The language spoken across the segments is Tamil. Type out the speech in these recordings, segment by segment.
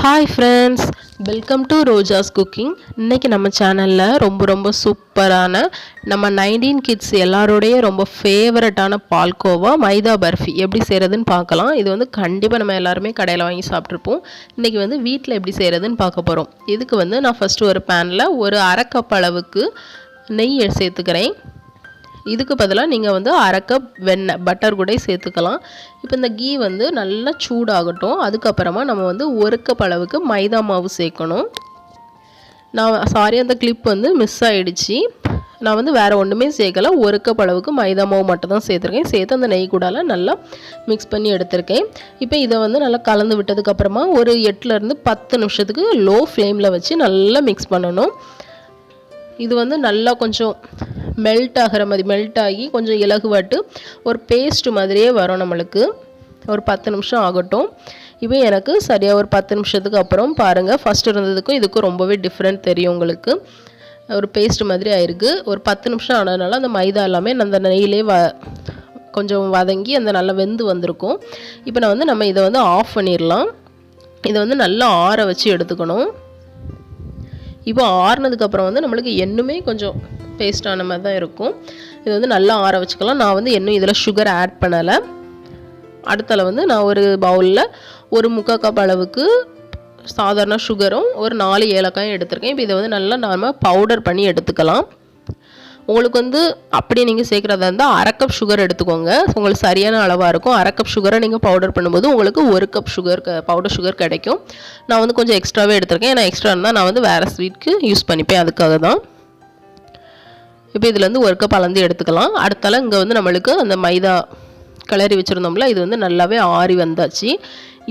Hi friends, welcome to Rojas cooking. இன்னைக்கு நம்ம சேனல்ல ரொம்ப சூப்பரான நம்ம 19 kids எல்லாரோடைய ரொம்ப ஃபேவரட்டான பால்கோவா மைதா பர்ஃபி எப்படி செய்யறதுன்னு பார்க்கலாம். இது வந்து கண்டிப்பா நம்ம எல்லாரும் கடையில வாங்கி சாப்பிட்டுருப்போம். இன்னைக்கு வந்து வீட்ல எப்படி செய்யறதுன்னு பார்க்க போறோம். இதுக்கு வந்து நான் ஃபர்ஸ்ட் ஒரு panல ஒரு 1/2 கப் அளவுக்கு நெய் சேர்த்துக்கிறேன். இதுக்கு பதிலாக நீங்கள் வந்து 1/2 கப் வெண்ணெய் பட்டர் கூட சேர்த்துக்கலாம். இப்போ இந்த கீ வந்து நல்லா சூடாகட்டும். அதுக்கப்புறமா நம்ம வந்து 1 கப் அளவுக்கு மைதா மாவு சேர்க்கணும். நான் அந்த கிளிப் வந்து மிஸ் ஆகிடுச்சு. நான் வந்து வேறு ஒன்றுமே சேர்க்கலை. 1 கப் அளவுக்கு மைதா மாவு மட்டும் தான் சேர்த்துருக்கேன். சேர்த்து அந்த நெய் கூடால நல்லா மிக்ஸ் பண்ணி எடுத்திருக்கேன். இப்போ இதை வந்து நல்லா கலந்து விட்டதுக்கப்புறமா ஒரு 8லேருந்து 10 நிமிஷத்துக்கு லோ ஃப்ளேமில் வச்சு நல்லா மிக்ஸ் பண்ணணும். இது வந்து நல்லா கொஞ்சம் மெல்ட் ஆகி கொஞ்சம் இலகுவாட்டு ஒரு பேஸ்ட் மாதிரியே வரும். நம்மளுக்கு ஒரு 10 நிமிஷம் ஆகட்டும். இப்போ எனக்கு சரியாக ஒரு 10 நிமிஷத்துக்கு அப்புறம் பாருங்கள், ஃபஸ்ட் இருந்ததுக்கும் இதுக்கும் ரொம்பவே டிஃப்ரெண்ட் தெரியும். உங்களுக்கு ஒரு பேஸ்ட் மாதிரி ஆயிருக்கு. ஒரு 10 நிமிஷம் ஆனதுனால அந்த மைதா எல்லாமே அந்த நெய்யிலே கொஞ்சம் வதங்கி அந்த நல்லா வெந்து வந்திருக்கும். இப்போ நம்ம இதை வந்து ஆஃப் பண்ணிடலாம். இதை வந்து நல்லா ஆற வச்சு எடுத்துக்கணும். இப்போ ஆறுனதுக்கப்புறம் வந்து நம்மளுக்கு இன்னுமே கொஞ்சம் பேஸ்டான மாதிரி தான் இருக்கும். இது வந்து நல்லா ஆற வச்சுக்கலாம். நான் வந்து இன்னும் இதில் சுகர் ஆட் பண்ணலை. அடுத்தல வந்து நான் ஒரு பவுலில் ஒரு 3/4 கப் அளவுக்கு சாதாரண சுகரும் ஒரு 4 ஏலக்காயும் எடுத்திருக்கேன். இப்போ இதை வந்து நல்லா நாம பவுடர் பண்ணி எடுத்துக்கலாம். உங்களுக்கு வந்து அப்படியே நீங்கள் சேர்க்குறதா இருந்தால் 1/2 கப் சுகர் எடுத்துக்கோங்க. உங்களுக்கு சரியான அளவாக இருக்கும். 1/2 கப் சுகரை நீங்கள் பவுடர் பண்ணும்போது உங்களுக்கு 1 கப் பவுடர் சுகர் கிடைக்கும். நான் வந்து கொஞ்சம் எக்ஸ்ட்ராவே எடுத்திருக்கேன். ஏன்னா எக்ஸ்ட்ரா இருந்தால் நான் வந்து வேறு ஸ்வீட்க்கு யூஸ் பண்ணிப்பேன். அதுக்காக தான். இப்போ இதில் வந்து 1 கப் அளந்து எடுத்துக்கலாம். அடுத்தால இங்கே வந்து நம்மளுக்கு அந்த மைதா கிளறி வச்சுருந்தோம்ல, இது வந்து நல்லாவே ஆறி வந்தாச்சு.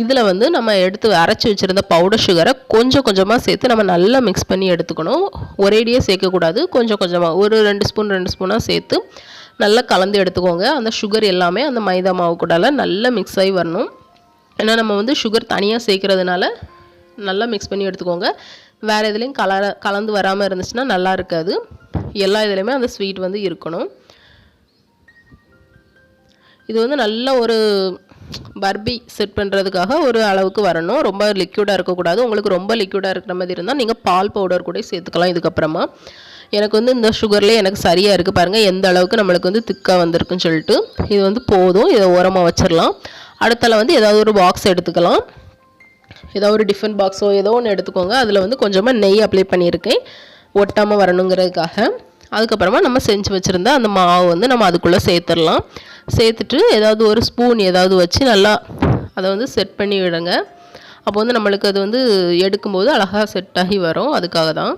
இதில் வந்து நம்ம எடுத்து அரைச்சி வச்சுருந்த பவுடர் சுகரை கொஞ்சம் கொஞ்சமாக சேர்த்து நம்ம நல்லா மிக்ஸ் பண்ணி எடுத்துக்கணும். ஒரேடியே சேர்க்கக்கூடாது. கொஞ்சம் கொஞ்சமாக ஒரு 2 ஸ்பூனாக சேர்த்து நல்லா கலந்து எடுத்துக்கோங்க. அந்த சுகர் எல்லாமே அந்த மைதா மாவு கூடால நல்லா மிக்ஸ் ஆகி வரணும். ஏன்னா நம்ம வந்து சுகர் தனியாக சேர்க்கறதுனால நல்லா மிக்ஸ் பண்ணி எடுத்துக்கோங்க. வேறு எதுலேயும் கலந்து வராமல் இருந்துச்சுன்னா நல்லா இருக்காது. எல்லா இதுலேயுமே அந்த ஸ்வீட் வந்து இருக்கணும். இது வந்து நல்ல ஒரு பர்பி செட் பண்ணுறதுக்காக ஒரு அளவுக்கு வரணும். ரொம்ப லிக்யூடாக இருக்கக்கூடாது. உங்களுக்கு ரொம்ப லிக்யூடாக இருக்கிற மாதிரி இருந்தால் நீங்கள் பால் பவுடர் கூட சேர்த்துக்கலாம். இதுக்கப்புறமா எனக்கு வந்து இந்த சுகர்லேயே எனக்கு சரியாக இருக்குது. பாருங்கள் எந்த அளவுக்கு நம்மளுக்கு வந்து திக்காக வந்திருக்குன்னு சொல்லிட்டு. இது வந்து போதும். இதை ஓரமாக வச்சிடலாம். அடுத்தால வந்து ஏதாவது ஒரு பாக்ஸ் எடுத்துக்கலாம். ஏதாவது ஒரு டிஃபன் பாக்ஸோ ஏதோ ஒன்று எடுத்துக்கோங்க. அதில் வந்து கொஞ்சமாக நெய் அப்ளை பண்ணியிருக்கேன், ஒட்டாமல் வரணுங்கிறதுக்காக. அதுக்கப்புறமா நம்ம செஞ்சு வச்சுருந்த அந்த மாவு வந்து நம்ம அதுக்குள்ளே சேர்த்துடலாம். சேர்த்துட்டு ஏதாவது ஒரு ஸ்பூன் ஏதாவது வச்சு நல்லா அதை வந்து செட் பண்ணி விடுங்க. அப்போ வந்து நம்மளுக்கு அது வந்து எடுக்கும்போது அழகாக செட் ஆகி வரும். அதுக்காக தான்.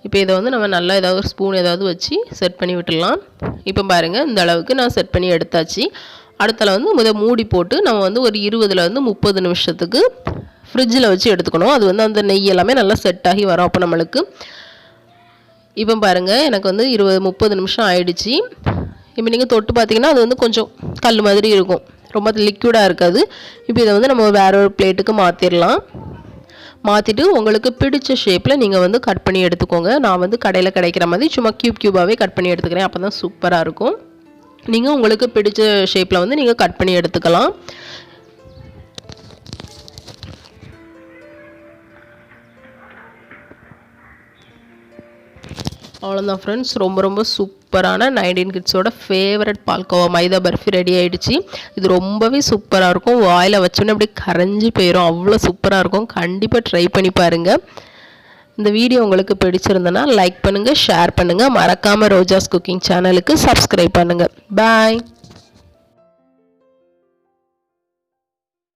இப்போ இதை வந்து நம்ம நல்லா ஏதாவது ஒரு ஸ்பூன் ஏதாவது வச்சு செட் பண்ணி விட்டுடலாம். இப்போ பாருங்கள், இந்த அளவுக்கு நான் செட் பண்ணி எடுத்தாச்சு. அடுத்தால வந்து மூடி போட்டு நம்ம வந்து ஒரு 20லேருந்து 30 நிமிஷத்துக்கு ஃப்ரிட்ஜில் வச்சு எடுத்துக்கணும். அது வந்து அந்த நெய் எல்லாமே நல்லா செட் ஆகி வரும் அப்போ நம்மளுக்கு. இப்போ பாருங்கள், எனக்கு வந்து 20-30 நிமிஷம் ஆயிடுச்சு. இப்போ நீங்கள் தொட்டு பார்த்தீங்கன்னா அது வந்து கொஞ்சம் கல் மாதிரி இருக்கும். ரொம்ப லிக்யூடாக இருக்காது. இப்போ இதை வந்து நம்ம வேறு ஒரு பிளேட்டுக்கு மாற்றிடலாம். மாற்றிட்டு உங்களுக்கு பிடிச்ச ஷேப்பில் நீங்கள் வந்து கட் பண்ணி எடுத்துக்கோங்க. நான் வந்து கடையில் கிடைக்கிற மாதிரி சும்மா க்யூபாகவே கட் பண்ணி எடுத்துக்கிறேன். அப்போ தான் சூப்பராக இருக்கும். நீங்கள் உங்களுக்கு பிடிச்ச ஷேப்பில் வந்து நீங்கள் கட் பண்ணி எடுத்துக்கலாம். அவ்வளோதான் ஃப்ரெண்ட்ஸ், ரொம்ப சூப்பரான 19 கிட்ஸோட ஃபேவரட் பால்கோவா மைதா பர்ஃபி ரெடி ஆகிடுச்சு. இது ரொம்பவே சூப்பராக இருக்கும். வாயில் வச்சோன்னே அப்படியே கரைஞ்சி போயிடும். அவ்வளோ சூப்பராக இருக்கும். கண்டிப்பாக ட்ரை பண்ணி பாருங்கள். இந்த வீடியோ உங்களுக்கு பிடிச்சிருந்தனா லைக் பண்ணுங்கள், ஷேர் பண்ணுங்கள். மறக்காமல் ரோஜாஸ் குக்கிங் சேனலுக்கு சப்ஸ்கிரைப் பண்ணுங்கள். பாய்.